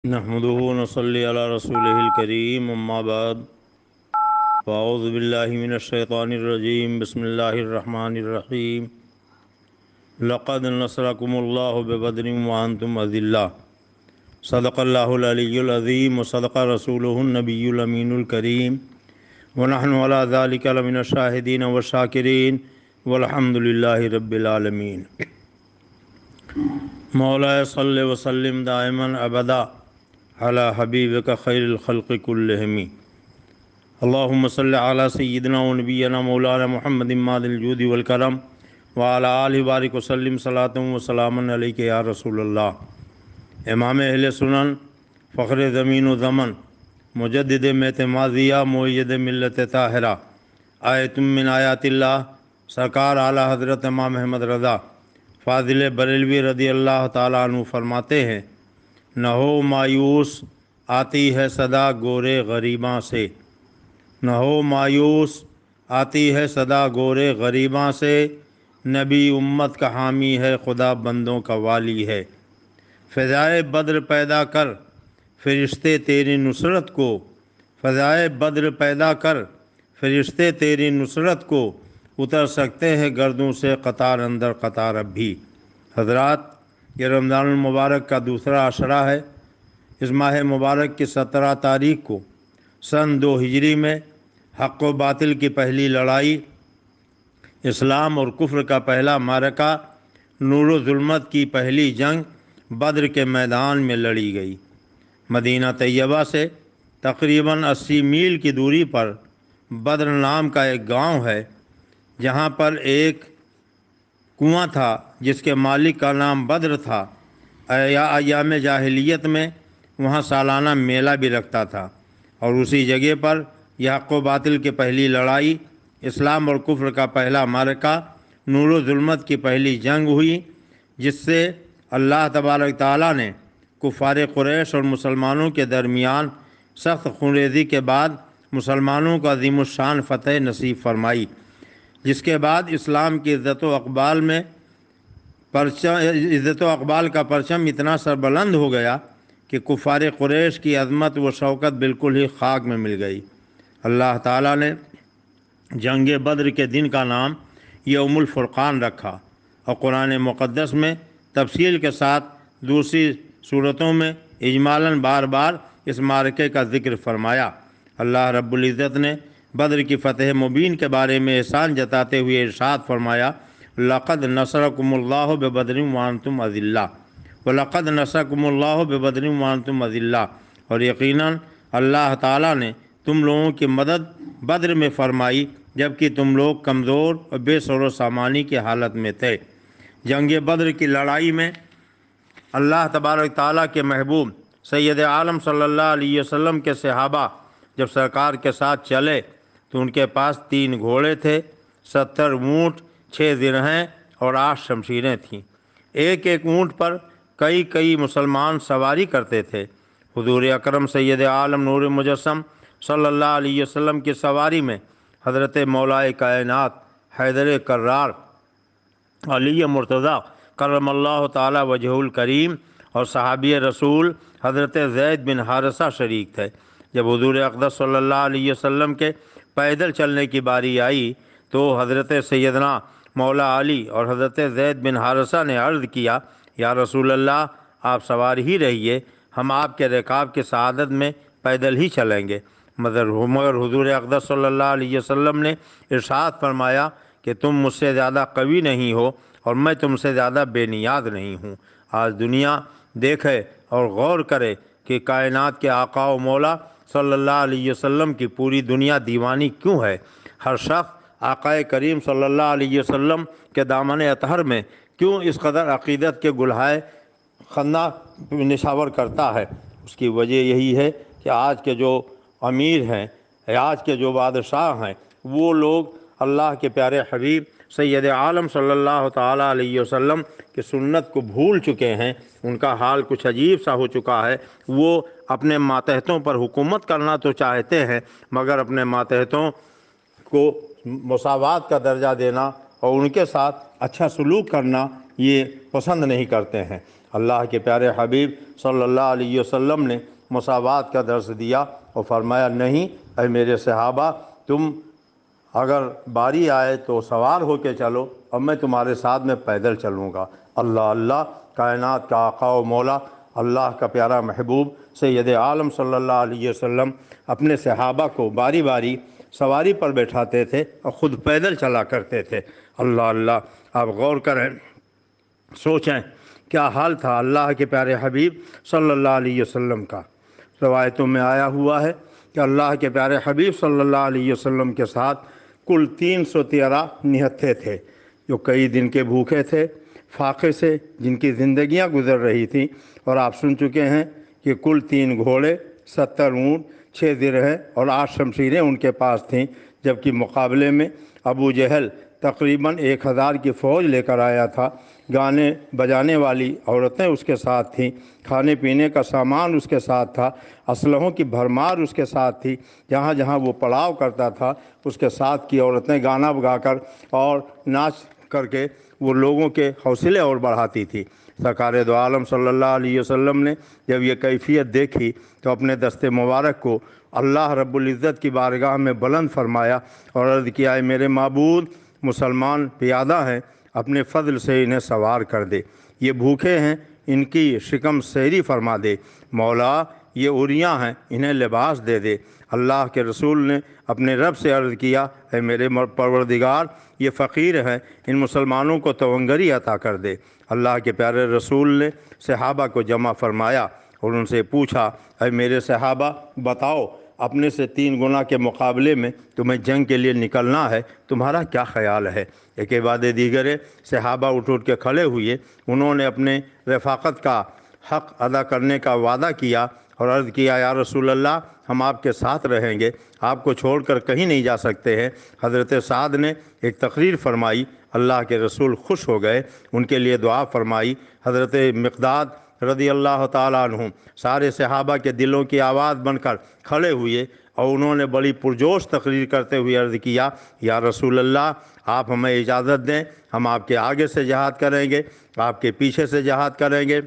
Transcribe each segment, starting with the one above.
نحمده ونصلي على رسوله الكريم اما بعد فاعوذ بالله من الشيطان الرجيم بسم الله الرحمن الرحيم لقد نصركم الله ببدر وانتم اذلة صدق الله العلي العظيم وصدق رسوله النبي الامين الكريم ونحن على ذلك لمن الشاهدين والشاكرين والحمد لله رب العالمين مولاي صل وسلم دائما ابدا على حبيبك خير الخلق كلهم اللهم صل على سيدنا ونبينا مولانا محمد ماد الجود والكرم وعلى آله بارك وسلم صلاة وسلام عليك يا رسول اللہ۔ امام اہل سنن، فخر زمین و زمن، مجدد اعتمادیہ، مؤید ملت طاہرہ، آیت من آیات اللہ، سرکار اعلیٰ حضرت امام احمد رضا فاضل بریلوی رضی اللہ تعالیٰ عنہ فرماتے ہیں، نہ ہو مایوس آتی ہے صدا گورے غریباں سے، نہ ہو مایوس آتی ہے صدا گورے غریباں سے، نبی امت کا حامی ہے خدا بندوں کا والی ہے۔ فضائے بدر پیدا کر فرشتے تیری نصرت کو، فضائے بدر پیدا کر فرشتے تیری نصرت کو، اتر سکتے ہیں گردوں سے قطار اندر قطار اب بھی۔ حضرات، یہ رمضان المبارک کا دوسرا عشرہ ہے۔ اس ماہ مبارک کی 17 تاریخ کو سن 2 ہجری میں حق و باطل کی پہلی لڑائی، اسلام اور کفر کا پہلا معرکہ، نور و ظلمت کی پہلی جنگ بدر کے میدان میں لڑی گئی۔ مدینہ طیبہ سے تقریباً 80 میل کی دوری پر بدر نام کا ایک گاؤں ہے، جہاں پر ایک کنواں تھا جس کے مالک کا نام بدر تھا۔ ایام جاہلیت میں وہاں سالانہ میلہ بھی رکھتا تھا، اور اسی جگہ پر یہ حق و باطل کی پہلی لڑائی، اسلام اور کفر کا پہلا معرکہ، نور و ظلمت کی پہلی جنگ ہوئی، جس سے اللہ تبارک تعالیٰ نے کفار قریش اور مسلمانوں کے درمیان سخت خونریزی کے بعد مسلمانوں کو عظیم الشان فتح نصیب فرمائی، جس کے بعد اسلام کی عزت و اقبال کا پرچم اتنا سربلند ہو گیا کہ کفار قریش کی عظمت و شوکت بالکل ہی خاک میں مل گئی۔ اللہ تعالیٰ نے جنگ بدر کے دن کا نام یوم الفرقان رکھا، اور قرآن مقدس میں تفصیل کے ساتھ دوسری صورتوں میں اجمالاً بار بار اس معرکے کا ذکر فرمایا۔ اللہ رب العزت نے بدر کی فتح مبین کے بارے میں احسان جتاتے ہوئے ارشاد فرمایا، لقد نصرکم اللہ ببدر وانتم اذلہ، وَلَقَدْ نَصَرَكُمُ اللَّهُ بِبَدْرٍ وَأَنْتُمْ أَذِلَّةٌ، اور یقیناً اللہ تعالیٰ نے تم لوگوں کی مدد بدر میں فرمائی جبکہ تم لوگ کمزور اور بے سر و سامانی کی حالت میں تھے۔ جنگ بدر کی لڑائی میں اللہ تبارک تعالیٰ کے محبوب سید عالم صلی اللہ علیہ وسلم کے صحابہ جب سرکار کے ساتھ چلے تو ان کے پاس 3 گھوڑے تھے، 70 اونٹ، 6 زرہیں اور 8 شمشیریں تھیں۔ ایک ایک اونٹ پر کئی مسلمان سواری کرتے تھے۔ حضور اکرم سید عالم نور مجسم صلی اللہ علیہ وسلم کی سواری میں حضرت مولائے کائنات حیدر کرار علی مرتضیٰ کرم اللہ تعالی وجہ الکریم اور صحابی رسول حضرت زید بن حارثہ شریک تھے۔ جب حضور اقدس صلی اللہ علیہ وسلم کے پیدل چلنے کی باری آئی تو حضرت سیدنا مولا علی اور حضرت زید بن حارثہ نے عرض کیا، یا رسول اللہ، آپ سوار ہی رہیے، ہم آپ کے رکاب کی سعادت میں پیدل ہی چلیں گے۔ مگر حضور اقدس صلی اللہ علیہ وسلم نے ارشاد فرمایا کہ تم مجھ سے زیادہ قوی نہیں ہو اور میں تم سے زیادہ بے نیاز نہیں ہوں۔ آج دنیا دیکھے اور غور کرے کہ کائنات کے آقا و مولا صلی اللہ علیہ وسلم کی پوری دنیا دیوانی کیوں ہے۔ ہر شخص آقا کریم صلی اللہ علیہ وسلم کے دامن اطہر میں کیوں اس قدر عقیدت کے گلہائے خندہ نشاور کرتا ہے؟ اس کی وجہ یہی ہے کہ آج کے جو امیر ہیں، آج کے جو بادشاہ ہیں، وہ لوگ اللہ کے پیارے حبیب سید عالم صلی اللہ تعالیٰ علیہ وسلم کی سنت کو بھول چکے ہیں۔ ان کا حال کچھ عجیب سا ہو چکا ہے۔ وہ اپنے ماتحتوں پر حکومت کرنا تو چاہتے ہیں، مگر اپنے ماتحتوں کو مساوات کا درجہ دینا اور ان کے ساتھ اچھا سلوک کرنا یہ پسند نہیں کرتے ہیں۔ اللہ کے پیارے حبیب صلی اللہ علیہ وسلم نے مساوات کا درس دیا اور فرمایا نہیں اے میرے صحابہ، تم اگر باری آئے تو سوار ہو کے چلو اور میں تمہارے ساتھ میں پیدل چلوں گا۔ اللہ اللہ، کائنات کا آقا و مولا، اللہ کا پیارا محبوب سید عالم صلی اللہ علیہ وسلم اپنے صحابہ کو باری باری سواری پر بیٹھاتے تھے اور خود پیدل چلا کرتے تھے۔ اللہ اللہ، آپ غور کریں، سوچیں کیا حال تھا اللہ کے پیارے حبیب صلی اللہ علیہ وسلم کا۔ روایتوں میں آیا ہوا ہے کہ اللہ کے پیارے حبیب صلی اللہ علیہ وسلم کے ساتھ کل 313 نہتھے تھے جو کئی دن کے بھوکے تھے، فاقے سے جن کی زندگیاں گزر رہی تھیں، اور آپ سن چکے ہیں کہ کل 3 گھوڑے، 70 اونٹ، 6 درہیں اور 8 شمشیریں ان کے پاس تھیں، جبکہ مقابلے میں ابو جہل تقریباً 1000 کی فوج لے کر آیا تھا۔ گانے بجانے والی عورتیں اس کے ساتھ تھیں، کھانے پینے کا سامان اس کے ساتھ تھا، اسلحوں کی بھرمار اس کے ساتھ تھی، جہاں جہاں وہ پڑاؤ کرتا تھا اس کے ساتھ کی عورتیں گانا گا کر اور ناچ کر کے وہ لوگوں کے حوصلے اور بڑھاتی تھی۔ سرکار دو عالم صلی اللہ علیہ وسلم نے جب یہ کیفیت دیکھی تو اپنے دست مبارک کو اللہ رب العزت کی بارگاہ میں بلند فرمایا اور عرض کیا، اے میرے معبود، مسلمان پیادہ ہیں، اپنے فضل سے انہیں سوار کر دے، یہ بھوکے ہیں، ان کی شکم سیری فرما دے، مولا یہ عریاں ہیں، انہیں لباس دے دے۔ اللہ کے رسول نے اپنے رب سے عرض کیا، اے میرے پروردگار، یہ فقیر ہیں، ان مسلمانوں کو توانگری عطا کر دے۔ اللہ کے پیارے رسول نے صحابہ کو جمع فرمایا اور ان سے پوچھا، اے میرے صحابہ بتاؤ، اپنے سے 3 گنا کے مقابلے میں تمہیں جنگ کے لیے نکلنا ہے، تمہارا کیا خیال ہے؟ ایک بعد دیگرے صحابہ اٹھ کے کھڑے ہوئے، انہوں نے اپنے رفاقت کا حق ادا کرنے کا وعدہ کیا اور عرض کیا، یا رسول اللہ، ہم آپ کے ساتھ رہیں گے، آپ کو چھوڑ کر کہیں نہیں جا سکتے ہیں۔ حضرت سعد نے ایک تقریر فرمائی، اللہ کے رسول خوش ہو گئے، ان کے لیے دعا فرمائی۔ حضرت مقداد رضی اللہ تعالیٰ عنہ سارے صحابہ کے دلوں کی آواز بن کر کھڑے ہوئے اور انہوں نے بڑی پرجوش تقریر کرتے ہوئے عرض کیا، یا رسول اللہ، آپ ہمیں اجازت دیں، ہم آپ کے آگے سے جہاد کریں گے، آپ کے پیچھے سے جہاد کریں گے،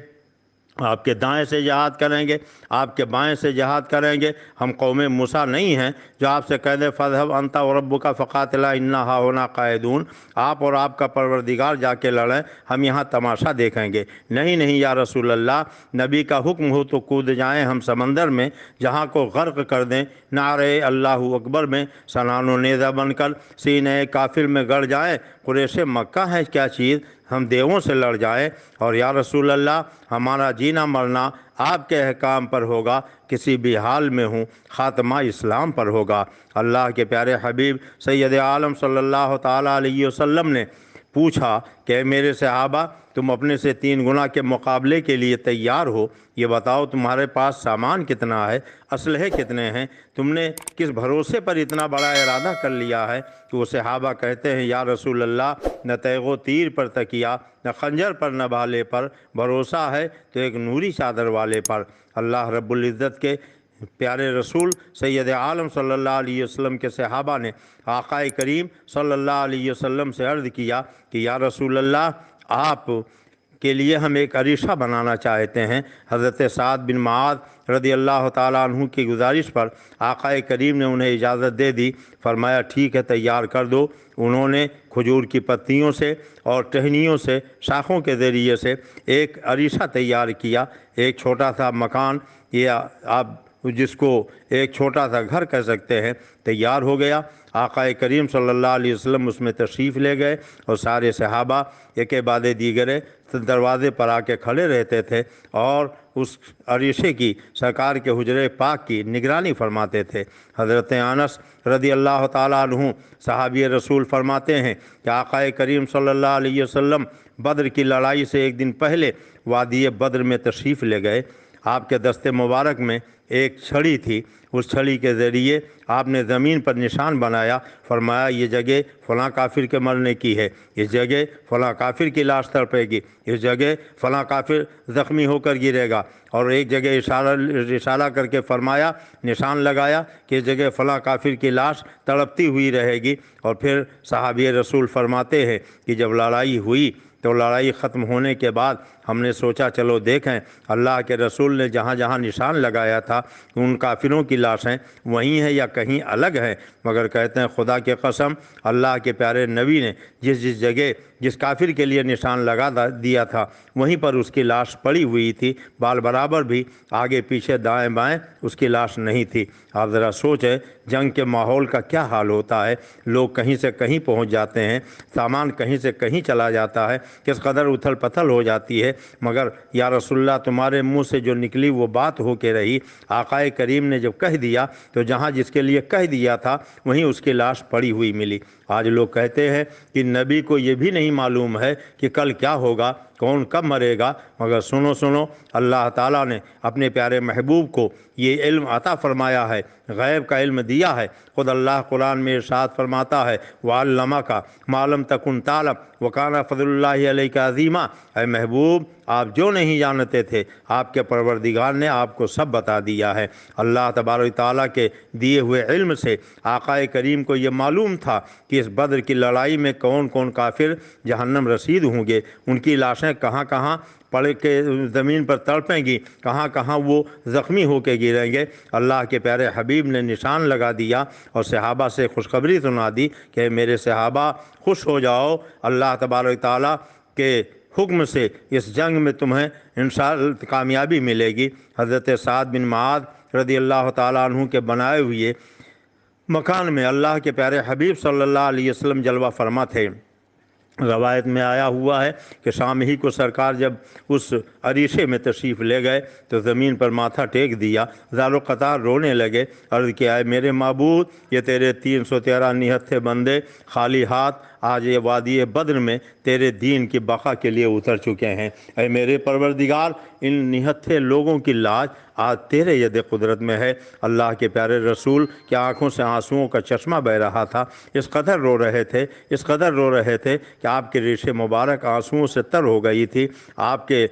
آپ کے دائیں سے جہاد کریں گے، آپ کے بائیں سے جہاد کریں گے۔ ہم قوم موسیٰ نہیں ہیں جو آپ سے کہہ دے فَاذْهَبْ أَنْتَ وَرَبُّكَ فَقَاتِلَا إِنَّا هَاهُنَا قَاعِدُونَ، آپ اور آپ کا پروردگار جا کے لڑیں، ہم یہاں تماشا دیکھیں گے۔ نہیں نہیں یا رسول اللہ، نبی کا حکم ہو تو کود جائیں ہم سمندر میں، جہاں کو غرق کر دیں، نعرہ اللہ اکبر میں سنان و نیزہ بن کر سینہ کافر میں گڑ جائیں۔ قریش مکہ ہے کیا چیز، ہم دیووں سے لڑ جائیں، اور یا رسول اللہ، ہمارا جینا مرنا آپ کے احکام پر ہوگا، کسی بھی حال میں ہوں، خاتمہ اسلام پر ہوگا۔ اللہ کے پیارے حبیب سید عالم صلی اللہ تعالیٰ علیہ وسلم نے پوچھا کہ اے میرے صحابہ، تم اپنے سے 3 گنا کے مقابلے کے لیے تیار ہو، یہ بتاؤ تمہارے پاس سامان کتنا ہے، اسلحے کتنے ہیں، تم نے کس بھروسے پر اتنا بڑا ارادہ کر لیا ہے؟ کہ وہ صحابہ کہتے ہیں، یا رسول اللہ، نہ تیغ و تیر پر تکیہ، نہ خنجر پر، نہ بھالے پر، بھروسہ ہے تو ایک نوری چادر والے پر۔ اللہ رب العزت کے پیارے رسول سید عالم صلی اللہ علیہ وسلم کے صحابہ نے آقا کریم صلی اللہ علیہ وسلم سے عرض کیا کہ یا رسول اللہ، آپ کے لیے ہم ایک عریشہ بنانا چاہتے ہیں۔ حضرت سعد بن معاذ رضی اللہ تعالیٰ عنہ کی گزارش پر آقا کریم نے انہیں اجازت دے دی، فرمایا ٹھیک ہے تیار کر دو۔ انہوں نے کھجور کی پتیوں سے اور ٹہنیوں سے، شاخوں کے ذریعے سے ایک عریشہ تیار کیا، ایک چھوٹا سا مکان، یا آپ جس کو ایک چھوٹا سا گھر کہہ سکتے ہیں، تیار ہو گیا۔ آقا کریم صلی اللہ علیہ وسلم اس میں تشریف لے گئے اور سارے صحابہ ایک بعد دیگرے دروازے پر آ کے کھڑے رہتے تھے اور اس عریشے کی، سرکار کے حجرے پاک کی نگرانی فرماتے تھے۔ حضرت انس رضی اللہ تعالیٰ عنہ صحابی رسول فرماتے ہیں کہ آقا کریم صلی اللہ علیہ وسلم بدر کی لڑائی سے ایک دن پہلے وادی بدر میں تشریف لے گئے۔ آپ کے دست مبارک میں ایک چھڑی تھی، اس چھڑی کے ذریعے آپ نے زمین پر نشان بنایا، فرمایا یہ جگہ فلاں کافر کے مرنے کی ہے، اس جگہ فلاں کافر کی لاش تڑپے گی، اس جگہ فلاں کافر زخمی ہو کر گرے گا، اور ایک جگہ اشارہ کر کے فرمایا، نشان لگایا کہ اس جگہ فلاں کافر کی لاش تڑپتی ہوئی رہے گی۔ اور پھر صحابی رسول فرماتے ہیں کہ جب لڑائی ہوئی تو لڑائی ختم ہونے کے بعد ہم نے سوچا چلو دیکھیں اللہ کے رسول نے جہاں جہاں نشان لگایا تھا ان کافروں کی لاشیں وہیں ہیں یا کہیں الگ ہیں، مگر کہتے ہیں خدا کی قسم اللہ کے پیارے نبی نے جس جس جگہ جس کافر کے لیے نشان لگا دیا تھا وہیں پر اس کی لاش پڑی ہوئی تھی، بال برابر بھی، آگے پیچھے دائیں بائیں اس کی لاش نہیں تھی۔ آپ ذرا سوچیں جنگ کے ماحول کا کیا حال ہوتا ہے، لوگ کہیں سے کہیں پہنچ جاتے ہیں، سامان کہیں سے کہیں چلا جاتا ہے، کس قدر اتھل پتھل ہو جاتی ہے، مگر یا رسول اللہ تمہارے منہ سے جو نکلی وہ بات ہو کے رہی۔ آقائے کریم نے جب کہہ دیا تو جہاں جس کے لیے کہہ دیا تھا وہیں اس کی لاش پڑی ہوئی ملی۔ آج لوگ کہتے ہیں کہ نبی کو یہ بھی نہیں معلوم ہے کہ کل کیا ہوگا، کون کب مرے گا، مگر سنو اللہ تعالیٰ نے اپنے پیارے محبوب کو یہ علم عطا فرمایا ہے، غیب کا علم دیا ہے۔ خود اللہ قرآن میں ارشاد فرماتا ہے وَعَلَّمَكَ مَا لَمْ تَكُنْ تَعْلَمْ وَكَانَ فَضْلُ اللَّهِ عَلَيْكَ عَظِيمًا۔ اے محبوب آپ جو نہیں جانتے تھے آپ کے پروردگار نے آپ کو سب بتا دیا ہے۔ اللہ تبارک تعالیٰ کے دیے ہوئے علم سے آقائے کریم کو یہ معلوم تھا کہ اس بدر کی لڑائی میں کون کون کافر جہنم رسید ہوں گے، ان کی لاشیں کہاں کہاں پڑ کے زمین پر تڑپیں گی، کہاں کہاں وہ زخمی ہو کے گریں گے۔ اللہ کے پیارے حبیب نے نشان لگا دیا اور صحابہ سے خوشخبری سنا دی کہ میرے صحابہ خوش ہو جاؤ، اللہ تبارک تعالیٰ کے حکم سے اس جنگ میں تمہیں انشاءاللہ کامیابی ملے گی۔ حضرت سعد بن معاذ رضی اللہ تعالیٰ عنہ کے بنائے ہوئے مکان میں اللہ کے پیارے حبیب صلی اللہ علیہ وسلم جلوہ فرما تھے۔ روایت میں آیا ہوا ہے کہ شام ہی کو سرکار جب اس عریشے میں تشریف لے گئے تو زمین پر ماتھا ٹیک دیا، زار و قطار رونے لگے، عرض کیا ہے میرے معبود یہ تیرے 313 نہتھے بندے خالی ہاتھ آج یہ وادی بدر میں تیرے دین کی بقا کے لیے اتر چکے ہیں۔ اے میرے پروردگار ان نہتھے لوگوں کی لاج آج تیرے ید قدرت میں ہے۔ اللہ کے پیارے رسول کی آنکھوں سے آنسوؤں کا چشمہ بہہ رہا تھا، اس قدر رو رہے تھے، اس قدر رو رہے تھے کہ آپ کے ریش مبارک آنسوؤں سے تر ہو گئی تھی، آپ کے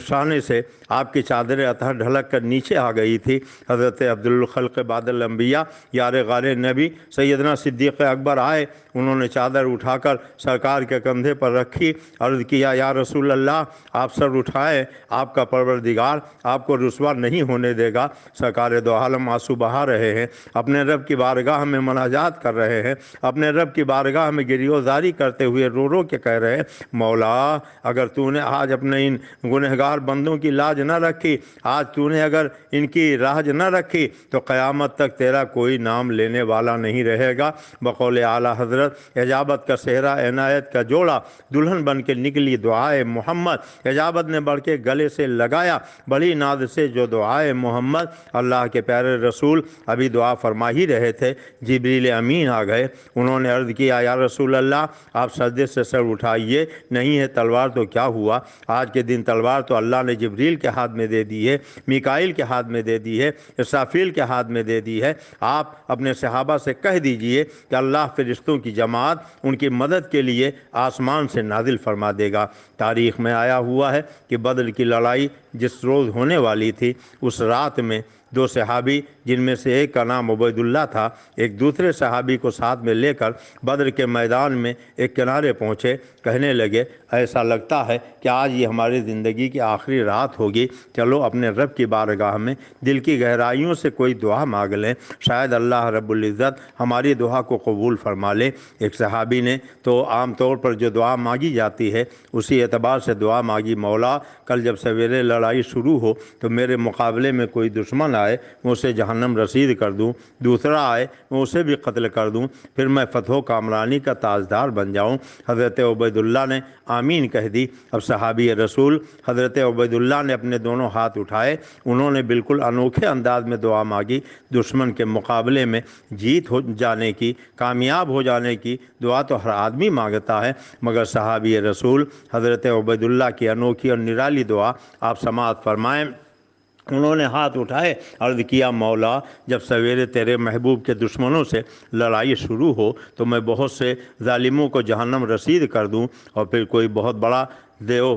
شانے سے آپ کی چادر اطہر ڈھلک کر نیچے آ گئی تھی۔ حضرت عبدالخلق بعد الانبیاء یار غار نبی سیدنا صدیق اکبر آئے، انہوں نے چادر اٹھا کر سرکار کے کندھے پر رکھی، عرض کیا یا رسول اللہ آپ سر اٹھائے، آپ کا پروردگار آپ کو رسوا نہیں ہونے دے گا۔ سرکار دو عالم آنسو بہا رہے ہیں، اپنے رب کی بارگاہ میں مناجات کر رہے ہیں، اپنے رب کی بارگاہ میں گریوزاری کرتے ہوئے رو رو کے کہہ رہے ہیں مولا اگر تو نے آج اپنے ان گنہگار بندوں کی لاج نہ رکھی، آج تو نے اگر ان کی راج نہ رکھی تو قیامت تک تیرا کوئی نام لینے والا نہیں رہے گا۔ بقول اعلیٰ حضرت اجابت کا صحرا عنایت کا جوڑا دلہن بن کے نکلی دعائے محمد، اجابت نے بڑھ کے گلے سے لگایا بڑی ناز سے جو دعائے محمد۔ اللہ کے پیارے رسول ابھی دعا فرما ہی رہے تھے، جبریل امین آ گئے، انہوں نے عرض کیا یا رسول اللہ آپ سجدے سے سر اٹھائیے، نہیں ہے تلوار تو کیا ہوا، آج کے دن تلوار تو اللہ نے جبریل کے ہاتھ میں دے دی ہے، میکائیل کے ہاتھ میں دے دی ہے، اسرافیل کے ہاتھ میں دے دی ہے، آپ اپنے صحابہ سے کہہ دیجئے کہ اللہ فرشتوں کی جماعت ان کی مدد کے لیے آسمان سے نازل فرما دے گا۔ تاریخ میں آیا ہوا ہے کہ بدر کی لڑائی جس روز ہونے والی تھی اس رات میں دو صحابی جن میں سے ایک کا نام عبید اللہ تھا، ایک دوسرے صحابی کو ساتھ میں لے کر بدر کے میدان میں ایک کنارے پہنچے، کہنے لگے ایسا لگتا ہے کہ آج یہ ہماری زندگی کی آخری رات ہوگی، چلو اپنے رب کی بارگاہ میں دل کی گہرائیوں سے کوئی دعا مانگ لیں، شاید اللہ رب العزت ہماری دعا کو قبول فرما لے۔ ایک صحابی نے تو عام طور پر جو دعا مانگی جاتی ہے اسی اعتبار سے دعا مانگی، مولا کل جب سویرے لڑائی شروع ہو تو میرے مقابلے میں کوئی دشمن آئے میں اسے جہنم رسید کر دوں، دوسرا آئے میں اسے بھی قتل کر دوں، پھر میں فتح و کامرانی کا تاجدار بن جاؤں۔ حضرت عبید اللہ نے آمین کہہ دی۔ اب صحابی رسول حضرت عبید اللہ نے اپنے دونوں ہاتھ اٹھائے، انہوں نے بالکل انوکھے انداز میں دعا مانگی، دشمن کے مقابلے میں جیت ہو جانے کی، کامیاب ہو جانے کی دعا تو ہر آدمی مانگتا ہے، مگر صحابی رسول حضرت عبید اللہ کی انوکھی اور نرالی دعا آپ سماعت فرمائیں۔ انہوں نے ہاتھ اٹھائے، عرض کیا مولا جب سویرے تیرے محبوب کے دشمنوں سے لڑائی شروع ہو تو میں بہت سے ظالموں کو جہنم رسید کر دوں اور پھر کوئی بہت بڑا دیو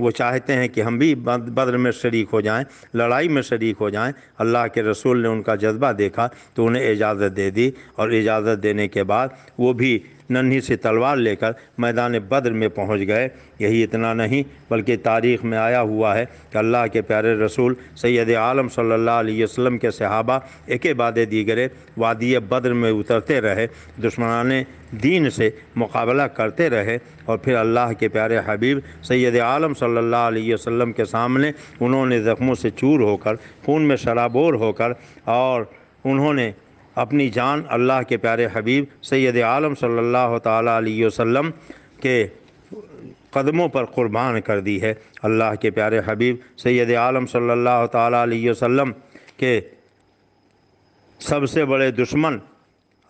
وہ چاہتے ہیں کہ ہم بھی بدر میں شریک ہو جائیں، لڑائی میں شریک ہو جائیں۔ اللہ کے رسول نے ان کا جذبہ دیکھا تو انہیں اجازت دے دی، اور اجازت دینے کے بعد وہ بھی ننھی سی تلوار لے کر میدان بدر میں پہنچ گئے۔ یہی اتنا نہیں بلکہ تاریخ میں آیا ہوا ہے کہ اللہ کے پیارے رسول سید عالم صلی اللہ علیہ وسلم کے صحابہ ایک بعد دیگرے وادی بدر میں اترتے رہے، دشمنان دین سے مقابلہ کرتے رہے، اور پھر اللہ کے پیارے حبیب سید عالم صلی اللہ علیہ وسلم کے سامنے انہوں نے زخموں سے چور ہو کر، خون میں شرابور ہو کر، اور انہوں نے اپنی جان اللہ کے پیارے حبیب سید عالم صلی اللہ تعالیٰ علیہ وسلم کے قدموں پر قربان کر دی ہے۔ اللہ کے پیارے حبیب سید عالم صلی اللہ تعالیٰ علیہ وسلم کے سب سے بڑے دشمن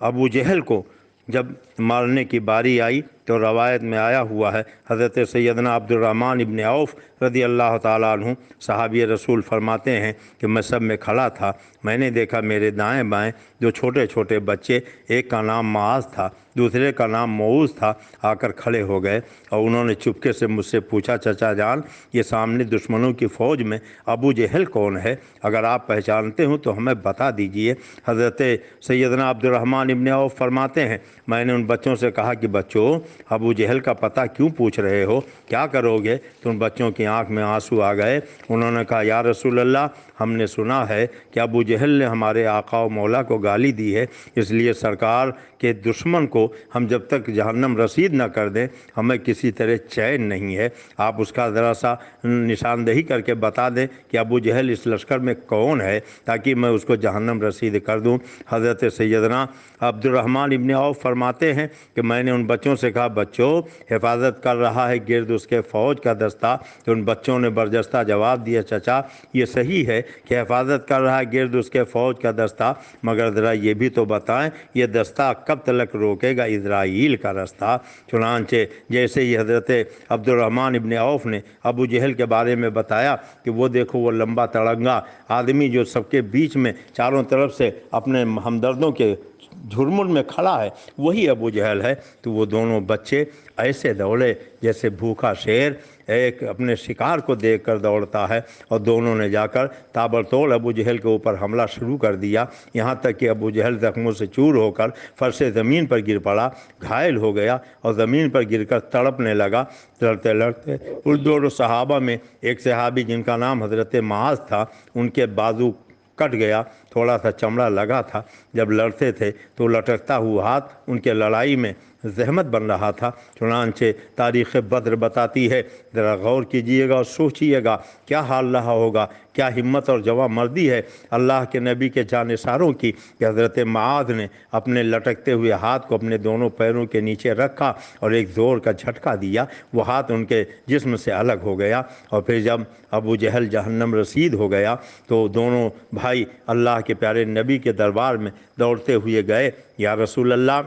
ابو جہل کو جب مارنے کی باری آئی تو روایت میں آیا ہوا ہے، حضرت سیدنا عبد الرحمن ابن عوف رضی اللہ تعالیٰ عنہ صحابی رسول فرماتے ہیں کہ میں سب میں کھڑا تھا، میں نے دیکھا میرے دائیں بائیں جو چھوٹے چھوٹے بچے، ایک کا نام معاذ تھا، دوسرے کا نام معوذ تھا، آ کر کھڑے ہو گئے، اور انہوں نے چپکے سے مجھ سے پوچھا، چچا جان یہ سامنے دشمنوں کی فوج میں ابو جہل کون ہے؟ اگر آپ پہچانتے ہوں تو ہمیں بتا دیجئے۔ حضرت سیدنا عبد الرحمن ابن عوف فرماتے ہیں میں نے ان بچوں سے کہا کہ بچوں ابو جہل کا پتہ کیوں پوچھ رہے ہو، کیا کرو گے؟ تو ان بچوں کی آنکھ میں آنسو آ گئے۔ انہوں نے کہا یا رسول اللہ ہم نے سنا ہے کہ ابو جہل نے ہمارے آقا و مولا کو گالی دی ہے، اس لیے سرکار کے دشمن کو ہم جب تک جہنم رسید نہ کر دیں ہمیں کسی طرح چین نہیں ہے، آپ اس کا ذرا سا نشاندہی کر کے بتا دیں کہ ابو جہل اس لشکر میں کون ہے تاکہ میں اس کو جہنم رسید کر دوں۔ حضرت سیدنا عبد الرحمن ابن عوف فرماتے ہیں کہ میں نے ان بچوں سے کہا بچوں حفاظت کر رہا ہے گرد اس کے فوج کا دستہ، تو ان بچوں نے برجستہ جواب دیا چچا یہ صحیح ہے کہ حفاظت کر رہا ہے گرد اس کے فوج کا دستہ، مگر ذرا یہ بھی تو بتائیں یہ دستہ کب تلک روکے گا اسرائیل کا رستہ؟ چنانچہ جیسے ہی حضرت عبد الرحمن ابن عوف نے ابو جہل کے بارے میں بتایا کہ وہ دیکھو وہ لمبا تڑنگا آدمی جو سب کے بیچ میں چاروں طرف سے اپنے ہمدردوں کے جھرمٹ میں کھڑا ہے وہی ابو جہل ہے، تو وہ دونوں بچے ایسے دوڑے جیسے بھوکا شیر ایک اپنے شکار کو دیکھ کر دوڑتا ہے، اور دونوں نے جا کر تابڑتوڑ ابو جہل کے اوپر حملہ شروع کر دیا، یہاں تک کہ ابو جہل زخموں سے چور ہو کر فرش زمین پر گر پڑا، گھائل ہو گیا اور زمین پر گر کر تڑپنے لگا۔ لڑتے لڑتے ان دونوں صحابہ میں ایک صحابی جن کا نام حضرت معاذ تھا ان کے بازو کٹ گیا، تھوڑا سا چمڑا لگا تھا، جب لڑتے تھے تو لٹکتا ہوا ہاتھ ان کے لڑائی میں زحمت بن رہا تھا۔ چنانچہ تاریخ بدر بتاتی ہے، ذرا غور کیجئے گا اور سوچئے گا کیا حال رہا ہوگا، کیا ہمت اور جواں مردی ہے اللہ کے نبی کے جانثاروں کی کہ حضرت معاذ نے اپنے لٹکتے ہوئے ہاتھ کو اپنے دونوں پیروں کے نیچے رکھا اور ایک زور کا جھٹکا دیا، وہ ہاتھ ان کے جسم سے الگ ہو گیا، اور پھر جب ابو جہل جہنم رسید ہو گیا تو دونوں بھائی اللہ کے پیارے نبی کے دربار میں دوڑتے ہوئے گئے، یا رسول اللہ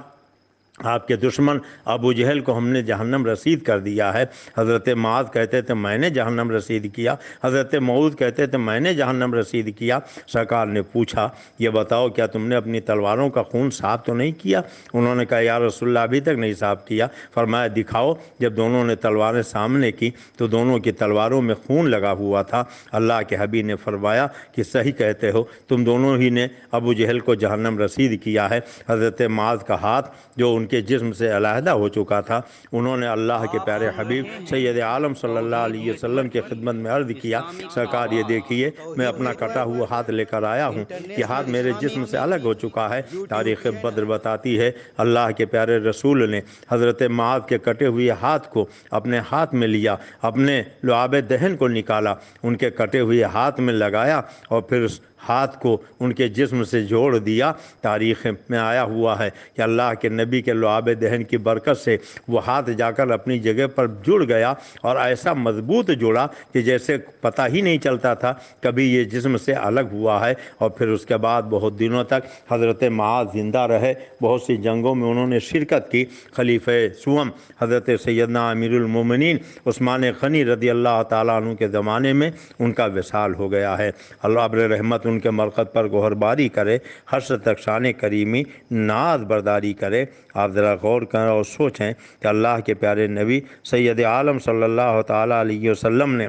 آپ کے دشمن ابو جہل کو ہم نے جہنم رسید کر دیا ہے۔ حضرت معاذ کہتے تھے میں نے جہنم رسید کیا، حضرت معوذ کہتے تھے میں نے جہنم رسید کیا۔ سرکار نے پوچھا یہ بتاؤ کیا تم نے اپنی تلواروں کا خون صاف تو نہیں کیا؟ انہوں نے کہا یا رسول اللہ ابھی تک نہیں صاف کیا۔ فرمایا دکھاؤ۔ جب دونوں نے تلواریں سامنے کی تو دونوں کی تلواروں میں خون لگا ہوا تھا۔ اللہ کے حبیب نے فرمایا کہ صحیح کہتے ہو، تم دونوں ہی نے ابو جہل کو جہنم رسید کیا ہے۔ حضرت معاذ کا ہاتھ جو ان کے جسم سے علیحدہ ہو چکا تھا، انہوں نے اللہ کے پیارے حبیب سید عالم صلی اللہ علیہ وسلم کی خدمت میں عرض کیا سرکار یہ دیکھیے میں اپنا کٹا ہوا ہاتھ لے کر آیا ہوں، یہ ہاتھ میرے جسم سے الگ ہو چکا ہے۔ تاریخ بدر بتاتی ہے اللہ کے پیارے رسول نے حضرت معاذ کے کٹے ہوئے ہاتھ کو اپنے ہاتھ میں لیا، اپنے لعاب دہن کو نکالا، ان کے کٹے ہوئے ہاتھ میں لگایا اور پھر اس ہاتھ کو ان کے جسم سے جوڑ دیا۔ تاریخ میں آیا ہوا ہے کہ اللہ کے نبی کے لعاب دہن کی برکت سے وہ ہاتھ جا کر اپنی جگہ پر جڑ گیا اور ایسا مضبوط جڑا کہ جیسے پتہ ہی نہیں چلتا تھا کبھی یہ جسم سے الگ ہوا ہے۔ اور پھر اس کے بعد بہت دنوں تک حضرت معاذ زندہ رہے، بہت سی جنگوں میں انہوں نے شرکت کی۔ خلیفہ سوم حضرت سیدنا امیر المومنین عثمان غنی رضی اللہ تعالیٰ عنہ کے زمانے میں ان کا وصال ہو گیا ہے، اللہ ابر رحمت ان کے مرقد پر گوہرباری کرے، حشر تک شان کریمی ناز برداری کرے۔ آپ ذرا غور کریں اور سوچیں کہ اللہ کے پیارے نبی سید عالم صلی اللہ تعالیٰ علیہ وسلم نے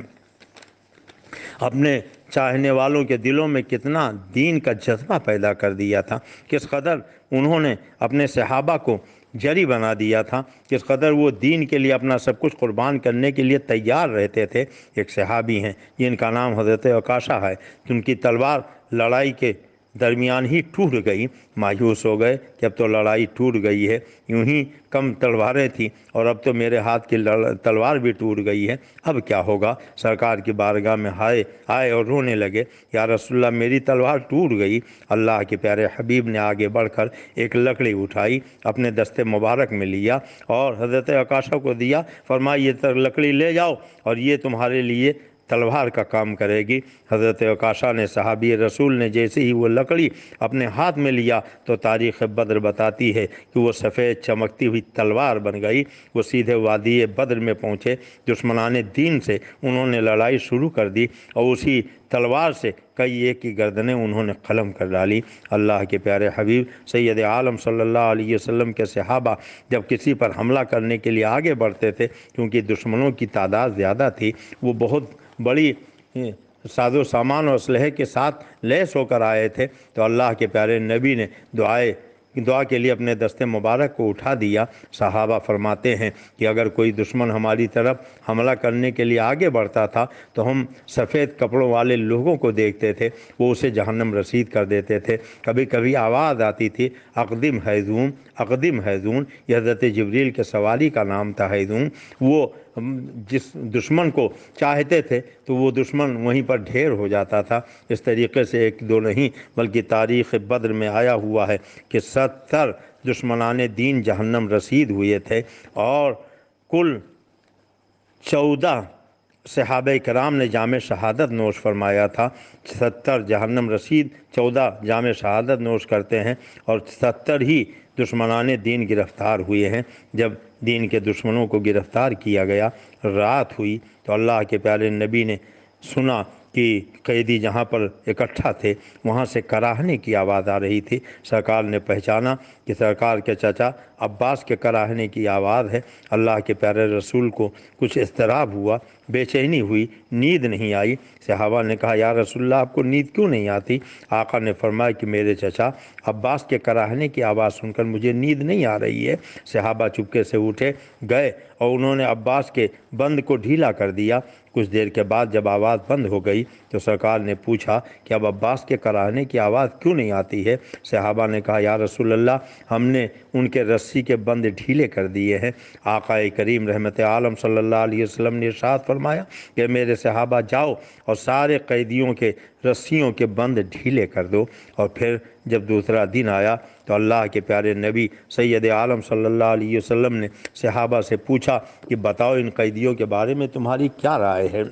اپنے چاہنے والوں کے دلوں میں کتنا دین کا جذبہ پیدا کر دیا تھا، کس قدر انہوں نے اپنے صحابہ کو جری بنا دیا تھا، کس قدر وہ دین کے لیے اپنا سب کچھ قربان کرنے کے لیے تیار رہتے تھے۔ ایک صحابی ہیں جن کا نام حضرت عکاشہ ہے، ان کی تلوار لڑائی کے درمیان ہی ٹوٹ گئی، مایوس ہو گئے کہ اب تو لڑائی ٹوٹ گئی ہے، یوں ہی کم تلواریں تھیں اور اب تو میرے ہاتھ کی تلوار بھی ٹوٹ گئی ہے، اب کیا ہوگا؟ سرکار کی بارگاہ میں آئے اور رونے لگے، یا رسول اللہ میری تلوار ٹوٹ گئی۔ اللہ کے پیارے حبیب نے آگے بڑھ کر ایک لکڑی اٹھائی، اپنے دست مبارک میں لیا اور حضرت عکاشہ کو دیا، فرمایا یہ لکڑی لے جاؤ اور یہ تمہارے لیے تلوار کا کام کرے گی۔ حضرت عکاشہ نے، صحابی رسول نے جیسے ہی وہ لکڑی اپنے ہاتھ میں لیا تو تاریخ بدر بتاتی ہے کہ وہ سفید چمکتی ہوئی تلوار بن گئی۔ وہ سیدھے وادی بدر میں پہنچے، دشمنان دین سے انہوں نے لڑائی شروع کر دی اور اسی تلوار سے کئی ایک کی گردنیں انہوں نے قلم کر ڈالی۔ اللہ کے پیارے حبیب سید عالم صلی اللہ علیہ وسلم کے صحابہ جب کسی پر حملہ کرنے کے لیے آگے بڑھتے تھے، کیونکہ دشمنوں کی تعداد زیادہ تھی، وہ بہت بڑی ساز و سامان اور اسلحے کے ساتھ لیس ہو کر آئے تھے، تو اللہ کے پیارے نبی نے دعا کے لیے اپنے دست مبارک کو اٹھا دیا۔ صحابہ فرماتے ہیں کہ اگر کوئی دشمن ہماری طرف حملہ کرنے کے لیے آگے بڑھتا تھا تو ہم سفید کپڑوں والے لوگوں کو دیکھتے تھے، وہ اسے جہنم رسید کر دیتے تھے۔ کبھی کبھی آواز آتی تھی اقدم حیزوم، اقدم حیزون، یہ حضرت جبریل کے سواری کا نام تھا حیزوم۔ وہ جس دشمن کو چاہتے تھے تو وہ دشمن وہیں پر ڈھیر ہو جاتا تھا۔ اس طریقے سے ایک دو نہیں بلکہ تاریخ بدر میں آیا ہوا ہے کہ 70 دشمنان دین جہنم رسید ہوئے تھے اور کل 14 صحابہ کرام نے جام شہادت نوش فرمایا تھا۔ 70 جہنم رسید، 14 جام شہادت نوش کرتے ہیں اور 70 ہی دشمنان دین گرفتار ہوئے ہیں۔ جب دین کے دشمنوں کو گرفتار کیا گیا، رات ہوئی تو اللہ کے پیارے نبی نے سنا کہ قیدی جہاں پر اکٹھا تھے وہاں سے کراہنے کی آواز آ رہی تھی۔ سرکار نے پہچانا کہ سرکار کے چچا عباس کے کراہنے کی آواز ہے۔ اللہ کے پیارے رسول کو کچھ اضطراب ہوا، بے چینی ہوئی، نیند نہیں آئی۔ صحابہ نے کہا یا رسول اللہ آپ کو نیند کیوں نہیں آتی؟ آقا نے فرمایا کہ میرے چچا عباس کے کراہنے کی آواز سن کر مجھے نیند نہیں آ رہی ہے۔ صحابہ چپکے سے اٹھے گئے اور انہوں نے عباس کے بند کو ڈھیلا کر دیا۔ کچھ دیر کے بعد جب آواز بند ہو گئی تو سرکار نے پوچھا کہ اب عباس کے کراہنے کی آواز کیوں نہیں آتی ہے؟ صحابہ نے کہا یا رسول اللہ ہم نے ان کے رسی کے بند ڈھیلے کر دیے ہیں۔ آقا کریم رحمت عالم صلی اللہ علیہ وسلم نے ارشاد فرمایا کہ میرے صحابہ جاؤ اور سارے قیدیوں کے رسیوں کے بند ڈھیلے کر دو۔ اور پھر جب دوسرا دن آیا تو اللہ کے پیارے نبی سید عالم صلی اللہ علیہ وسلم نے صحابہ سے پوچھا کہ بتاؤ ان قیدیوں کے بارے میں تمہاری کیا رائے ہے؟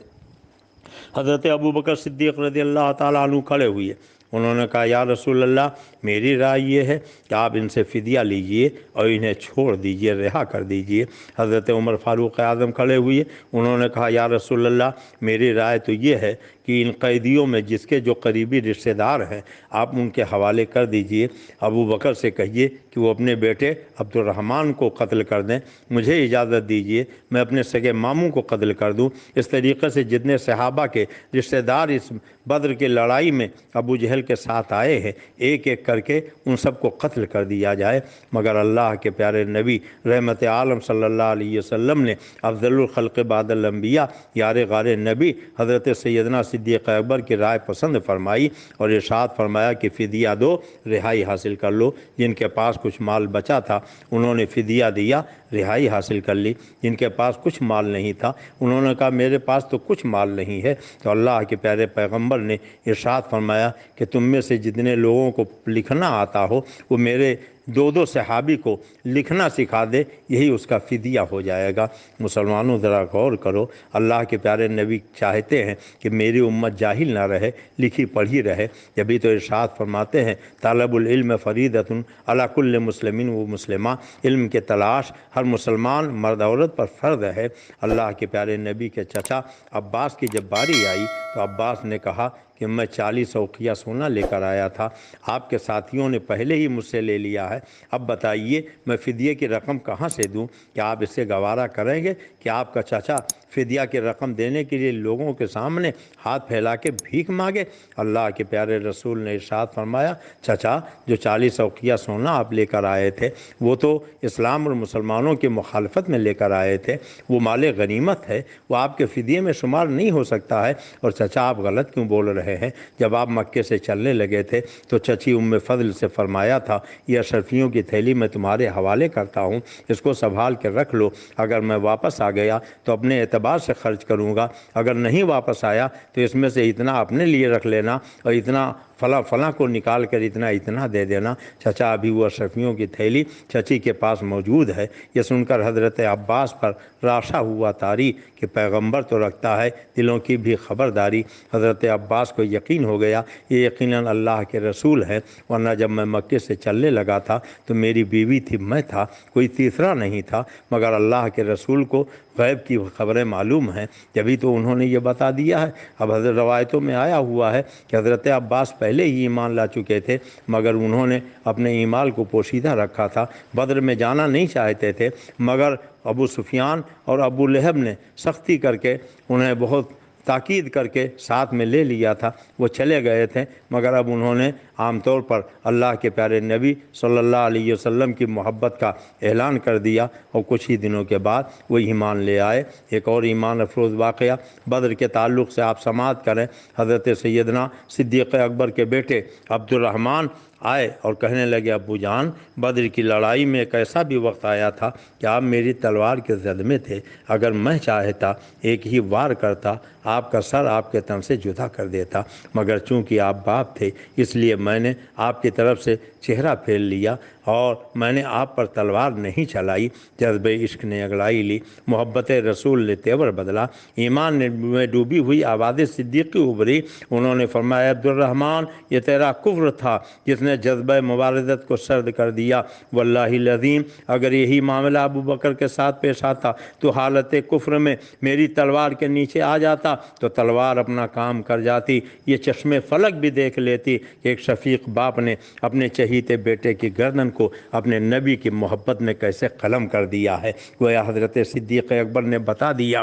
حضرت ابوبکر صدیق رضی اللہ تعالیٰ عنہ کھڑے ہوئے، انہوں نے کہا یا رسول اللہ میری رائے یہ ہے کہ آپ ان سے فدیہ لیجئے اور انہیں چھوڑ دیجئے، رہا کر دیجئے۔ حضرت عمر فاروق اعظم کھڑے ہوئے، انہوں نے کہا یا رسول اللہ میری رائے تو یہ ہے کہ ان قیدیوں میں جس کے جو قریبی رشتہ دار ہیں آپ ان کے حوالے کر دیجئے۔ ابو بکر سے کہیے کہ وہ اپنے بیٹے عبد الرحمن کو قتل کر دیں، مجھے اجازت دیجئے میں اپنے سگے ماموں کو قتل کر دوں۔ اس طریقے سے جتنے صحابہ کے رشتہ دار اس بدر کی لڑائی میں ابو جہل کے ساتھ آئے ہیں ایک ایک کر کے ان سب کو قتل کر دیا جائے۔ مگر اللہ کے پیارے نبی رحمت عالم صلی اللہ علیہ وسلم نے افضل الخلق بعد الانبیاء یار غار نبی حضرت سیدنا صدیق اکبر کی رائے پسند فرمائی اور ارشاد فرمایا کہ فدیہ دو، رہائی حاصل کر لو۔ جن کے پاس کچھ مال بچا تھا انہوں نے فدیہ دیا، رہائی حاصل کر لی۔ جن کے پاس کچھ مال نہیں تھا انہوں نے کہا میرے پاس تو کچھ مال نہیں ہے، تو اللہ کے پیارے پیغمبر نے ارشاد فرمایا کہ تم میں سے جتنے لوگوں کو لکھنا آتا ہو وہ میرے دو صحابی کو لکھنا سکھا دے، یہی اس کا فدیہ ہو جائے گا۔ مسلمانوں ذرا غور کرو، اللہ کے پیارے نبی چاہتے ہیں کہ میری امت جاہل نہ رہے، لکھی پڑھی رہے، جبھی تو ارشاد فرماتے ہیں طالب العلم فریضۃ علی کل مسلم و مسلمہ، علم کے تلاش ہر مسلمان مرد عورت پر فرض ہے۔ اللہ کے پیارے نبی کے چچا عباس کی جب باری آئی تو عباس نے کہا کہ کہ میں 40 اوقیہ سونا لے کر آیا تھا، آپ کے ساتھیوں نے پہلے ہی مجھ سے لے لیا ہے، اب بتائیے میں فدیے کی رقم کہاں سے دوں؟ کیا آپ اسے گوارا کریں گے کہ آپ کا چچا فدیہ کی رقم دینے کے لیے لوگوں کے سامنے ہاتھ پھیلا کے بھیک مانگے؟ اللہ کے پیارے رسول نے ارشاد فرمایا، چچا جو 40 اوقیہ سونا آپ لے کر آئے تھے وہ تو اسلام اور مسلمانوں کی مخالفت میں لے کر آئے تھے، وہ مال غنیمت ہے، وہ آپ کے فدیے میں شمار نہیں ہو سکتا ہے۔ اور چچا آپ غلط کیوں بول رہے ہیں؟ جب آپ مکے سے چلنے لگے تھے تو چچی ام فضل سے فرمایا تھا، یہ اشرفیوں کی تھیلی میں تمہارے حوالے کرتا ہوں، اس کو سنبھال کے رکھ لو، اگر میں واپس آ گیا تو اپنے اعتبار سے خرچ کروں گا، اگر نہیں واپس آیا تو اس میں سے اتنا اپنے لیے رکھ لینا اور اتنا فلاں کو نکال کر اتنا دے دینا۔ چچا ابھی وہ اشرفیوں کی تھیلی چچی کے پاس موجود ہے۔ یہ سن کر حضرت عباس پر راشا ہوا طاری کہ پیغمبر تو رکھتا ہے دلوں کی بھی خبرداری۔ حضرت عباس کو یقین ہو گیا یہ یقیناً اللہ کے رسول ہے، ورنہ جب میں مکے سے چلنے لگا تھا تو میری بیوی تھی، میں تھا، کوئی تیسرا نہیں تھا، مگر اللہ کے رسول کو غیب کی خبریں معلوم ہیں، جبھی تو انہوں نے یہ بتا دیا ہے۔ اب حضرت روایتوں میں آیا ہوا ہے کہ حضرت عباس پہلے ہی ایمان لا چکے تھے، مگر انہوں نے اپنے ایمان کو پوشیدہ رکھا تھا، بدر میں جانا نہیں چاہتے تھے، مگر ابو سفیان اور ابو لہب نے سختی کر کے انہیں بہت تاکید کر کے ساتھ میں لے لیا تھا، وہ چلے گئے تھے، مگر اب انہوں نے عام طور پر اللہ کے پیارے نبی صلی اللہ علیہ وسلم کی محبت کا اعلان کر دیا اور کچھ ہی دنوں کے بعد وہ ایمان لے آئے۔ ایک اور ایمان افروز واقعہ بدر کے تعلق سے آپ سماعت کریں۔ حضرت سیدنا صدیق اکبر کے بیٹے عبد الرحمن آئے اور کہنے لگے، ابو جان بدر کی لڑائی میں ایک ایسا بھی وقت آیا تھا کہ آپ میری تلوار کے زد میں تھے، اگر میں چاہتا ایک ہی وار کرتا آپ کا سر آپ کے تن سے جدا کر دیتا، مگر چونکہ آپ باپ تھے اس لیے میں نے آپ کی طرف سے چہرہ پھیر لیا اور میں نے آپ پر تلوار نہیں چلائی۔ جذبہ عشق نے اگلائی لی، محبت رسول نے تیور بدلا، ایمان میں ڈوبی ہوئی آواز صدیقی ابھری۔ انہوں نے فرمایا، عبد الرحمن یہ تیرا کفر تھا جس نے جذبہ مبارزت کو سرد کر دیا، واللہ العظیم اگر یہی معاملہ ابو بکر کے ساتھ پیش آتا تو حالت کفر میں میری تلوار کے نیچے آ جاتا تو تلوار اپنا کام کر جاتی، یہ چشم فلک بھی دیکھ لیتی کہ ایک شفیق باپ نے اپنے چہیتے بیٹے کی گردن کو اپنے نبی کی محبت میں کیسے قلم کر دیا ہے۔ گویا حضرت صدیق اکبر نے بتا دیا،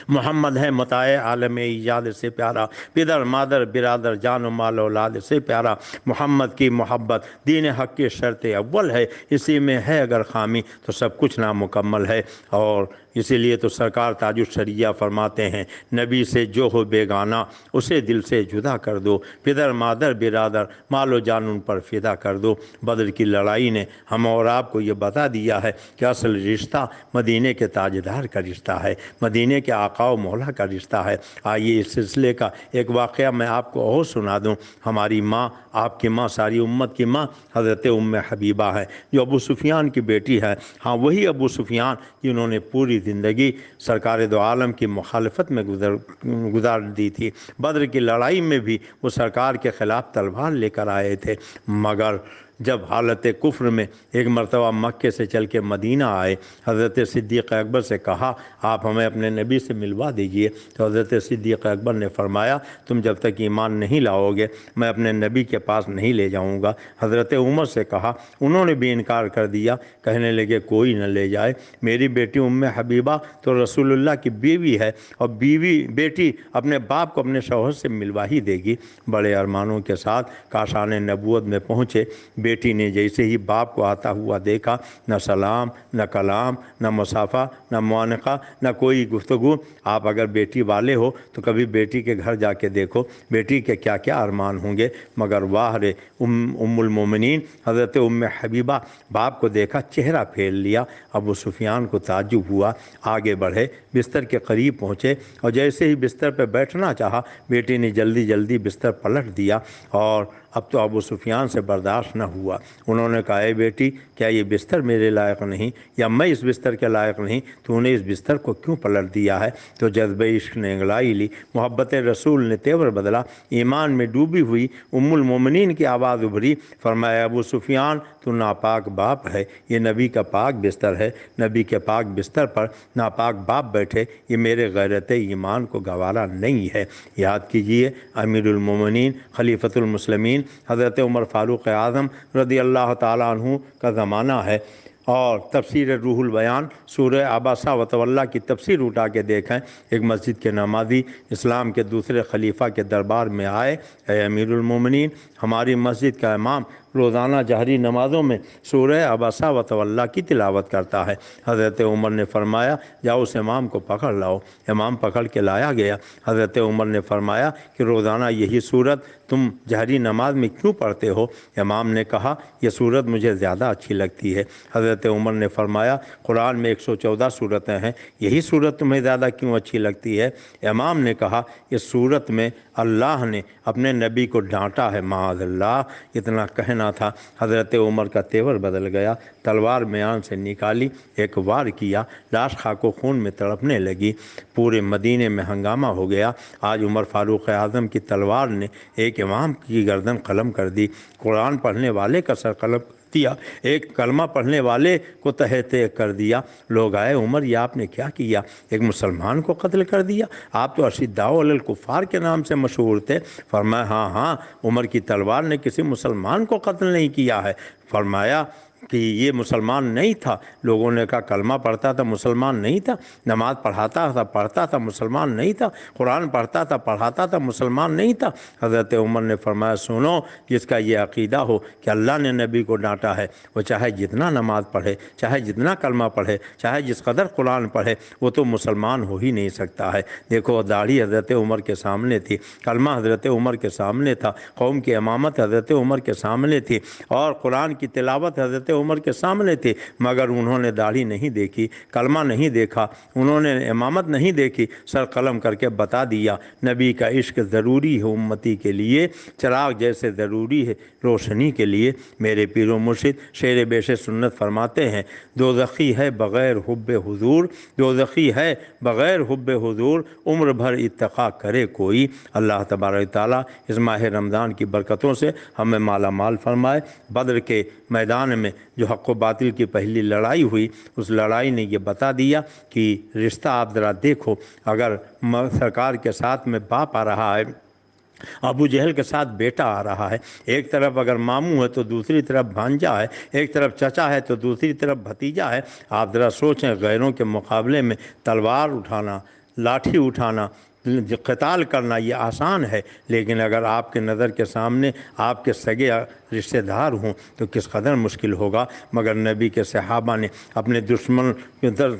محمد ہے متاع عالم ایجاد سے پیارا، پدر مادر برادر جان و مال اولاد سے پیارا، محمد کی محبت دین حق کی شرط اول ہے، اسی میں ہے اگر خامی تو سب کچھ نامکمل ہے۔ اور اسی لیے تو سرکار تاج الشریعہ فرماتے ہیں، نبی سے جو ہو بیگانہ اسے دل سے جدا کر دو، پدر مادر برادر مال و جان ان پر فدا کر دو۔ بدر کی لڑائی نے ہم اور آپ کو یہ بتا دیا ہے کہ اصل رشتہ مدینے کے تاجدار کا رشتہ ہے، مدینے کے آقا و مولا کا رشتہ ہے۔ آئیے اس سلسلے کا ایک واقعہ میں آپ کو اور سنا دوں۔ ہماری ماں، آپ کی ماں، ساری امت کی ماں حضرت ام حبیبہ ہے جو ابو سفیان کی بیٹی ہے۔ ہاں وہی ابو سفیان جنہوں نے پوری زندگی سرکار دو عالم کی مخالفت میں گزار دی تھی۔ بدر کی لڑائی میں بھی وہ سرکار کے خلاف تلوار لے کر آئے تھے، مگر جب حالت کفر میں ایک مرتبہ مکے سے چل کے مدینہ آئے، حضرت صدیق اکبر سے کہا آپ ہمیں اپنے نبی سے ملوا دیجئے، تو حضرت صدیق اکبر نے فرمایا تم جب تک ایمان نہیں لاؤ گے میں اپنے نبی کے پاس نہیں لے جاؤں گا۔ حضرت عمر سے کہا، انہوں نے بھی انکار کر دیا، کہنے لگے کوئی نہ لے جائے، میری بیٹی ام حبیبہ تو رسول اللہ کی بیوی ہے اور بیٹی اپنے باپ کو اپنے شوہر سے ملوا ہی دے گی۔ بڑے ارمانوں کے ساتھ کاشان نبوت میں پہنچے، بیٹی نے جیسے ہی باپ کو آتا ہوا دیکھا، نہ سلام، نہ کلام، نہ مصافحہ، نہ معانقہ، نہ کوئی گفتگو۔ آپ اگر بیٹی والے ہو تو کبھی بیٹی کے گھر جا کے دیکھو بیٹی کے کیا کیا ارمان ہوں گے، مگر واہ رے ام المومنین حضرت ام حبیبہ باپ کو دیکھا، چہرہ پھیر لیا۔ ابو سفیان کو تعجب ہوا، آگے بڑھے، بستر کے قریب پہنچے اور جیسے ہی بستر پہ بیٹھنا چاہا بیٹی نے جلدی جلدی بستر پلٹ دیا اور اب تو ابو سفیان سے برداشت نہ ہوا۔ انہوں نے کہا، اے بیٹی کیا یہ بستر میرے لائق نہیں یا میں اس بستر کے لائق نہیں؟ تو نے اس بستر کو کیوں پلٹ دیا ہے؟ تو جذبہ عشق نے انگلائی لی، محبت رسول نے تیور بدلا، ایمان میں ڈوبی ہوئی ام المومنین کی آواز ابھری، فرمایا ابو سفیان تو ناپاک باپ ہے، یہ نبی کا پاک بستر ہے، نبی کے پاک بستر پر ناپاک باپ بیٹھے، یہ میرے غیرت ایمان کو گوارا نہیں ہے۔ یاد کیجئے امیر المومنین خلیفۃ المسلمین حضرت عمر فاروق اعظم رضی اللہ تعالیٰ عنہ کا زمانہ ہے، اور تفسیر روح البیان سورہ عبسہ وتولیٰ کی تفسیر اٹھا کے دیکھیں۔ ایک مسجد کے نمازی اسلام کے دوسرے خلیفہ کے دربار میں آئے، اے امیر المومنین، ہماری مسجد کا امام روزانہ جہری نمازوں میں سورہ عبسہ وتولیٰ کی تلاوت کرتا ہے۔ حضرت عمر نے فرمایا جاؤ اس امام کو پکڑ لاؤ۔ امام پکڑ کے لایا گیا۔ حضرت عمر نے فرمایا کہ روزانہ یہی صورت تم جہری نماز میں کیوں پڑھتے ہو؟ امام نے کہا یہ صورت مجھے زیادہ اچھی لگتی ہے۔ حضرت عمر نے فرمایا قرآن میں 114 صورتیں ہیں، یہی صورت تمہیں زیادہ کیوں اچھی لگتی ہے؟ امام نے کہا اس صورت میں اللہ نے اپنے نبی کو ڈانٹا ہے، معاذ اللہ۔ اتنا کہنا تھا، حضرت عمر کا تیور بدل گیا، تلوار میان سے نکالی، ایک وار کیا، لاش خاک و خون میں تڑپنے لگی، پورے مدینے میں ہنگامہ ہو گیا۔ آج عمر فاروق اعظم کی تلوار نے ایک امام کی گردن قلم کر دی، قرآن پڑھنے والے کا سر قلم دیا، ایک کلمہ پڑھنے والے کو تہہ تہہ کر دیا۔ لوگ آئے عمر یہ آپ نے کیا کیا؟ ایک مسلمان کو قتل کر دیا؟ آپ تو اشداء علی الکفار کے نام سے مشہور تھے۔ فرمایا ہاں، عمر کی تلوار نے کسی مسلمان کو قتل نہیں کیا ہے۔ فرمایا کہ یہ مسلمان نہیں تھا، لوگوں نے کہا کلمہ پڑھتا تھا مسلمان نہیں تھا، نماز پڑھتا تھا مسلمان نہیں تھا، قرآن پڑھاتا تھا مسلمان نہیں تھا۔ حضرت عمر نے فرمایا سنو، جس کا یہ عقیدہ ہو کہ اللہ نے نبی کو ڈانٹا ہے، وہ چاہے جتنا نماز پڑھے، چاہے جتنا کلمہ پڑھے، چاہے جس قدر قرآن پڑھے، وہ تو مسلمان ہو ہی نہیں سکتا ہے۔ دیکھو داڑھی حضرت عمر کے سامنے تھی، کلمہ حضرت عمر کے سامنے تھا، قوم کی امامت حضرت عمر کے سامنے تھی، اور قرآن کی تلاوت حضرت عمر کے سامنے تھی، مگر انہوں نے داڑھی نہیں دیکھی، کلمہ نہیں دیکھا، انہوں نے امامت نہیں دیکھی، سر قلم کر کے بتا دیا نبی کا عشق ضروری ہے امتی کے لیے، چراغ جیسے ضروری ہے روشنی کے لیے۔ میرے پیر و مرشد شیر بیش سنت فرماتے ہیں دوزخی ہے بغیر حب حضور، دوزخی ہے بغیر حب حضور، عمر بھر اتقا کرے کوئی۔ اللہ تبارک تعالیٰ اس ماہ رمضان کی برکتوں سے ہمیں مالا مال فرمائے۔ بدر کے میدان میں جو حق و باطل کی پہلی لڑائی ہوئی، اس لڑائی نے یہ بتا دیا کہ رشتہ آپ ذرا دیکھو، اگر سرکار کے ساتھ میں باپ آ رہا ہے، ابو جہل کے ساتھ بیٹا آ رہا ہے، ایک طرف اگر ماموں ہے تو دوسری طرف بھانجا ہے، ایک طرف چچا ہے تو دوسری طرف بھتیجا ہے، آپ ذرا سوچیں غیروں کے مقابلے میں تلوار اٹھانا، لاٹھی اٹھانا، قتال کرنا یہ آسان ہے، لیکن اگر آپ کے نظر کے سامنے آپ کے سگے رشتہ دار ہوں تو کس قدر مشکل ہوگا۔ مگر نبی کے صحابہ نے اپنے دشمن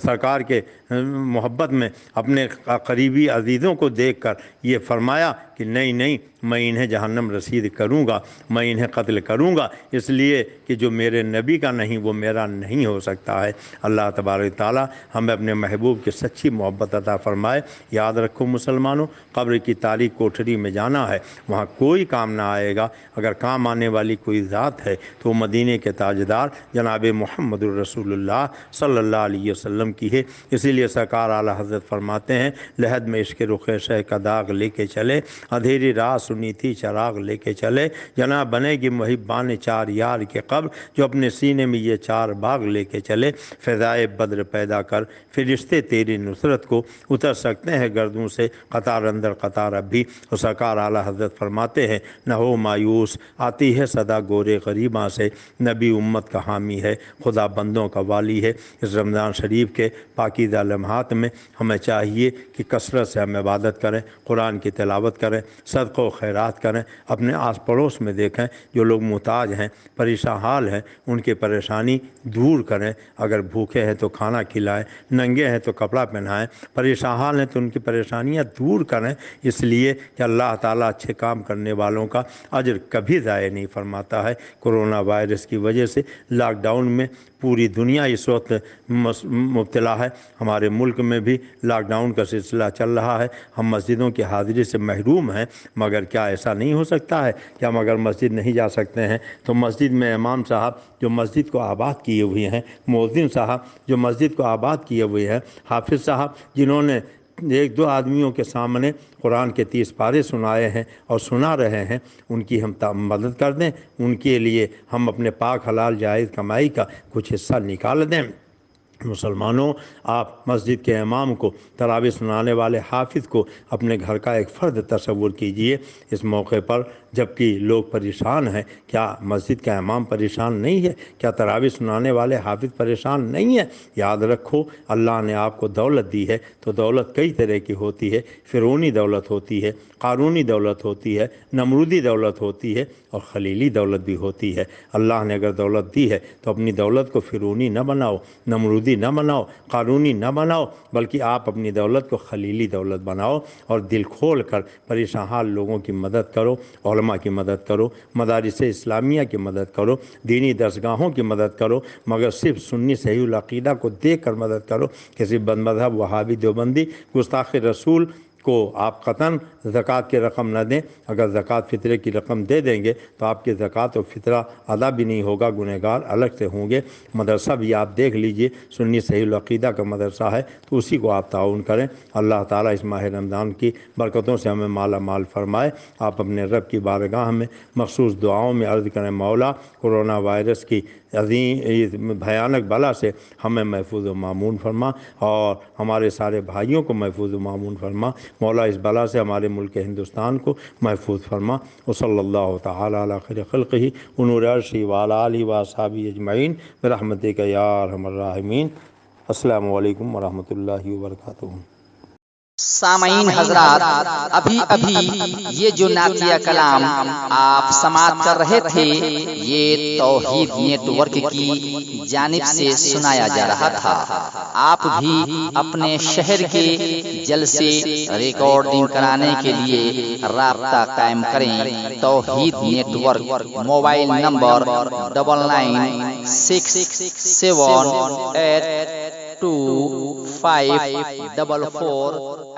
سرکار کے محبت میں اپنے قریبی عزیزوں کو دیکھ کر یہ فرمایا کہ نہیں، میں انہیں جہنم رسید کروں گا، میں انہیں قتل کروں گا، اس لیے کہ جو میرے نبی کا نہیں وہ میرا نہیں ہو سکتا ہے۔ اللہ تبارک تعالیٰ ہمیں اپنے محبوب کی سچی محبت عطا فرمائے۔ یاد رکھو مسلمانوں، قبر کی تاریک کوٹھری میں جانا ہے، وہاں کوئی کام نہ آئے گا، اگر کام آنے والی کوئی ذات ہے تو مدینے کے تاجدار جناب محمد الرسول اللہ صلی اللہ علیہ وسلم کی ہے۔ اسی لیے سرکار اعلیٰ حضرت فرماتے ہیں لحد میں عشق رخ شہ کا داغ لے کے چلے، اندھیری رات سنی تھی چراغ لے کے چلے، جناب بنے گی محبان چار یار کے قبر جو اپنے سینے میں یہ چار باغ لے کے چلے، فضائے بدر پیدا کر فرشتے تیری نصرت کو اتر سکتے ہیں گردوں سے قطار اندر قطار اب بھی۔ اور سرکار اعلیٰ حضرت فرماتے ہیں نہ ہو مایوس، آتی ہے صدا گورے غریباں سے، نبی امت کا حامی ہے، خدا بندوں کا والی ہے۔ اس رمضان شریف کے پاکیزہ لمحات میں ہمیں چاہیے کہ کثرت سے ہم عبادت کریں، قرآن کی تلاوت کریں، صدقہ و خیرات کریں، اپنے آس پڑوس میں دیکھیں جو لوگ محتاج ہیں، پریشان حال ہیں، ان کی پریشانی دور کریں، اگر بھوکے ہیں تو کھانا کھلائیں، ننگے ہیں تو کپڑا پہنائیں، پریشان حال ہیں تو ان کی پریشانیاں دور کریں، اس لیے کہ اللہ تعالیٰ اچھے کام کرنے والوں کا اجر کبھی ضائع نہیں فرماتا ہے۔ کرونا وائرس کی وجہ سے لاک ڈاؤن میں پوری دنیا اس وقت مبتلا ہے، ہمارے ملک میں بھی لاک ڈاؤن کا سلسلہ چل رہا ہے، ہم مسجدوں کی حاضری سے محروم ہیں، مگر کیا ایسا نہیں ہو سکتا ہے کہ ہم اگر مسجد نہیں جا سکتے ہیں تو مسجد میں امام صاحب جو مسجد کو آباد کیے ہوئے ہیں، مؤذن صاحب جو مسجد کو آباد کیے ہوئے ہیں، حافظ صاحب جنہوں نے ایک دو آدمیوں کے سامنے قرآن کے 30 پارے سنائے ہیں اور سنا رہے ہیں، ان کی ہم مدد کر دیں، ان کے لیے ہم اپنے پاک حلال جائز کمائی کا کچھ حصہ نکال دیں۔ مسلمانوں، آپ مسجد کے امام کو، تراویح سنانے والے حافظ کو اپنے گھر کا ایک فرد تصور کیجئے۔ اس موقع پر جبکہ لوگ پریشان ہیں، کیا مسجد کا امام پریشان نہیں ہے؟ کیا تراویح سنانے والے حافظ پریشان نہیں ہیں؟ یاد رکھو، اللہ نے آپ کو دولت دی ہے تو دولت کئی طرح کی ہوتی ہے۔ فرعونی دولت ہوتی ہے، قارونی دولت ہوتی ہے، نمرودی دولت ہوتی ہے، اور خلیلی دولت بھی ہوتی ہے۔ اللہ نے اگر دولت دی ہے تو اپنی دولت کو فرعونی نہ بناؤ، نمرودی نہ بناؤ، قارونی نہ بناؤ، بلکہ آپ اپنی دولت کو خلیلی دولت بناؤ اور دل کھول کر پریشان حال لوگوں کی مدد کرو، علماء کی مدد کرو، مدارس اسلامیہ کی مدد کرو، دینی درسگاہوں کی مدد کرو، مگر صرف سنی صحیح العقیدہ کو دیکھ کر مدد کرو۔ کسی بد مذہب وہابی دیوبندی گستاخ رسول کو آپ قطعاً زکوٰۃ کی رقم نہ دیں۔ اگر زکوٰۃ فطرے کی رقم دے دیں گے تو آپ کی زکوٰۃ و فطرہ ادا بھی نہیں ہوگا، گنہگار الگ سے ہوں گے۔ مدرسہ بھی آپ دیکھ لیجئے، سنی صحیح العقیدہ کا مدرسہ ہے تو اسی کو آپ تعاون کریں۔ اللہ تعالیٰ اس ماہ رمضان کی برکتوں سے ہمیں مالا مال فرمائے۔ آپ اپنے رب کی بارگاہ میں مخصوص دعاؤں میں عرض کریں، مولا کرونا وائرس کی عظیم بھیانک بلا سے ہمیں محفوظ و معمون فرما اور ہمارے سارے بھائیوں کو محفوظ و معمون فرما۔ مولا اس بلا سے ہمارے ملک ہندوستان کو محفوظ فرما۔ وصلی اللہ تعالی علی خیر خلقہ ونور عرشہ وعلی آلہ واصحابہ اجمعین برحمتک یا ارحم الراحمین۔ السلام علیکم ورحمۃ اللہ وبرکاتہ۔ سامعین حضرات، ابھی یہ جو نعتیہ کلام آپ سماعت کر رہے تھے، یہ توحید نیٹ ورک کی جانب سے سنایا جا رہا تھا۔ آپ بھی اپنے شہر کے جلسے ریکارڈنگ کرانے کے لیے رابطہ قائم کریں۔ توحید نیٹ ورک، موبائل نمبر 9967825444